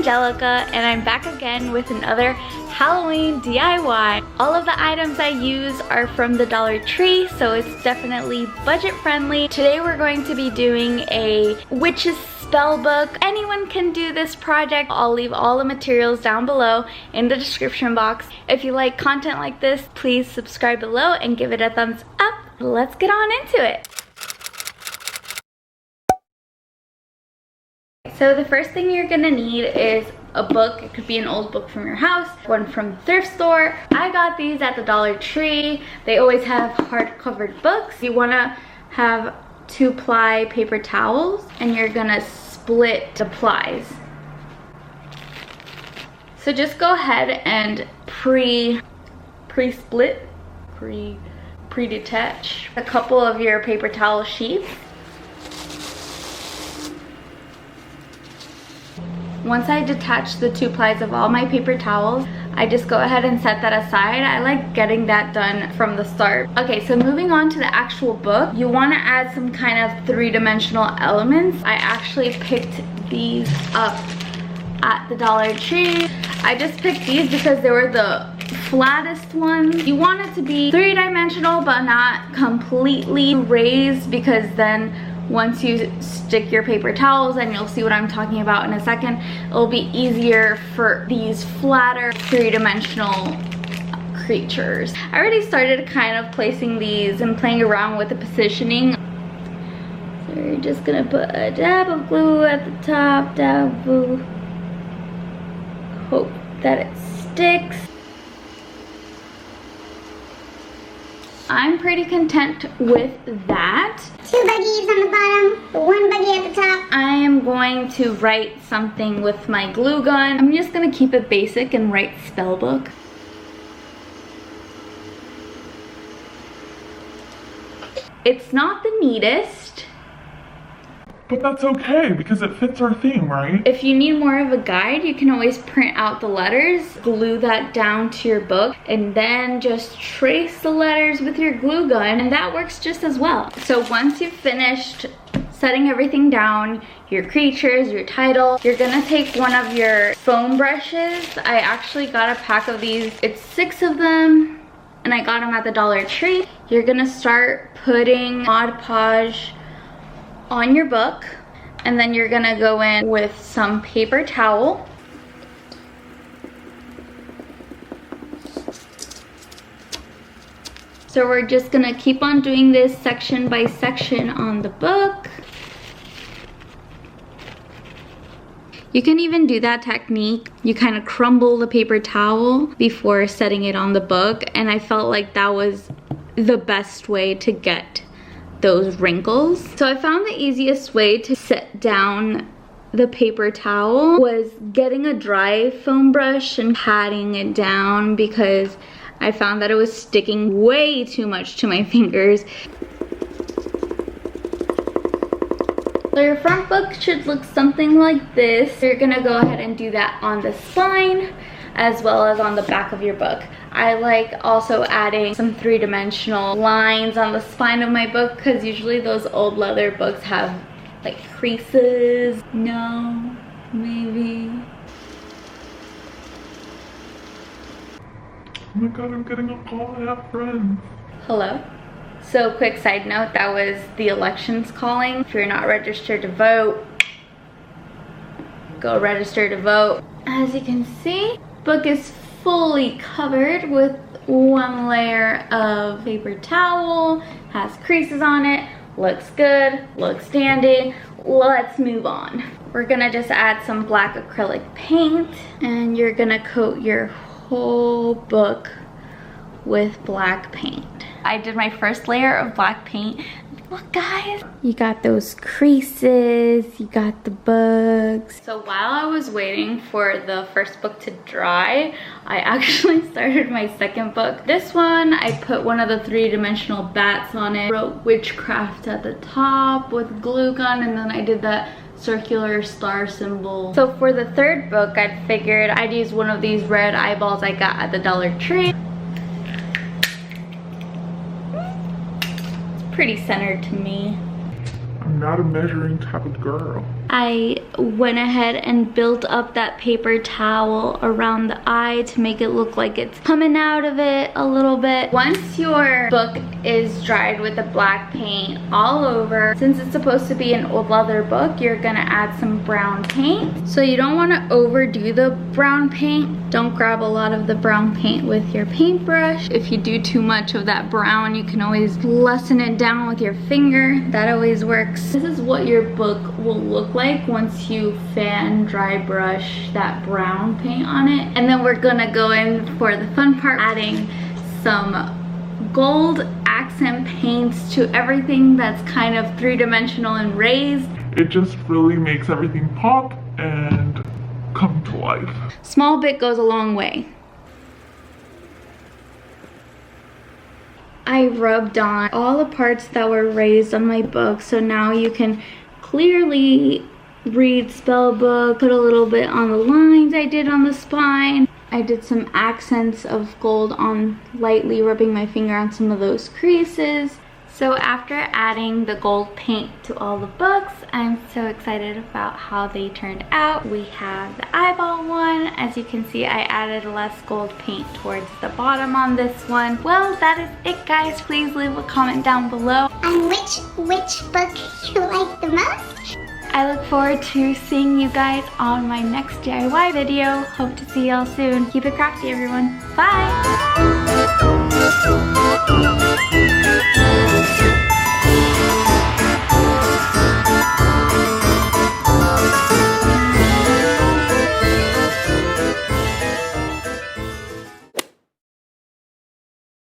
Angelica, and I'm back again with another Halloween DIY. All of the items I use are from the Dollar Tree, so it's definitely budget friendly. Today we're going to be doing a witch's spell book. Anyone can do this project. I'll leave all the materials down below in the description box. If you like content like this, please subscribe below and give it a thumbs up. Let's get on into it. So the first thing you're gonna need is a book. It could be an old book from your house, one from the thrift store. I got these at the Dollar Tree. They always have hardcover books. You wanna have 2-ply paper towels and you're gonna split the plies. So just go ahead and pre-detach a couple of your paper towel sheets. Once I detach the 2 plies of all my paper towels, I just go ahead and set that aside. I like getting that done from the start. Okay, so moving on to the actual book, you want to add some kind of 3-dimensional elements. I actually picked these up at the Dollar Tree. I just picked these because they were the flattest ones. You want it to be 3-dimensional but not completely raised, because then once you stick your paper towels, and you'll see what I'm talking about in a second, it'll be easier for these flatter 3-dimensional creatures. I already started kind of placing these and playing around with the positioning. So you're just gonna put a dab of glue at the top, dab of glue. Hope that it sticks. I'm pretty content with that. 2 buggies on the bottom, 1 buggy at the top. I am going to write something with my glue gun. I'm just gonna keep it basic and write spell book. It's not the neatest, but that's okay because it fits our theme, right? If you need more of a guide, you can always print out the letters, glue that down to your book, and then just trace the letters with your glue gun, and that works just as well. So once you've finished setting everything down, your creatures, your title, you're gonna take one of your foam brushes. I actually got a pack of these. It's 6 of them, and I got them at the Dollar Tree. You're gonna start putting Mod Podge on your book, and then you're gonna go in with some paper towel. So we're just gonna keep on doing this section by section on the book. You can even do that technique. You kind of crumble the paper towel before setting it on the book, and I felt like that was the best way to get those wrinkles. So I found the easiest way to set down the paper towel was getting a dry foam brush and patting it down, because I found that it was sticking way too much to my fingers. So your front book should look something like this. You're gonna go ahead and do that on the spine as well as on the back of your book. I like also adding some 3-dimensional lines on the spine of my book, because usually those old leather books have like creases. No, maybe. Oh my god, I'm getting a call. I have friends. Hello? So quick side note, that was the elections calling. If you're not registered to vote, go register to vote. As you can see, book is fully covered with 1 layer of paper towel, has creases on it, looks good, looks dandy. Let's move on. We're gonna just add some black acrylic paint, and you're gonna coat your whole book with black paint. I did my first layer of black paint. Look guys, you got those creases, you got the bugs. So while I was waiting for the first book to dry, I actually started my second book. This one, I put one of the 3-dimensional bats on it, wrote witchcraft at the top with glue gun, and then I did that circular star symbol. So for the third book, I figured I'd use one of these red eyeballs I got at the Dollar Tree. Pretty centered to me. I'm not a measuring type of girl. I went ahead and built up that paper towel around the eye to make it look like it's coming out of it a little bit. Once your book is dried with the black paint all over, since it's supposed to be an old leather book, you're gonna add some brown paint. So you don't want to overdo the brown paint. Don't grab a lot of the brown paint with your paintbrush. If you do too much of that brown, you can always lessen it down with your finger. That always works. This is what your book will look like once you fan dry brush that brown paint on it. And then we're gonna go in for the fun part, adding some gold accent paints to everything that's kind of three-dimensional and raised. It just really makes everything pop and come to life. Small bit goes a long way. I rubbed on all the parts that were raised on my book, so now you can clearly read spell book. Put a little bit on the lines I did on the spine. I did some accents of gold on, lightly rubbing my finger on some of those creases. So after adding the gold paint to all the books, I'm so excited about how they turned out. We have the eyeball one. As you can see, I added less gold paint towards the bottom on this one. Well, that is it, guys. Please leave a comment down below. And which book you like the most? I look forward to seeing you guys on my next DIY video. Hope to see y'all soon. Keep it crafty, everyone. Bye!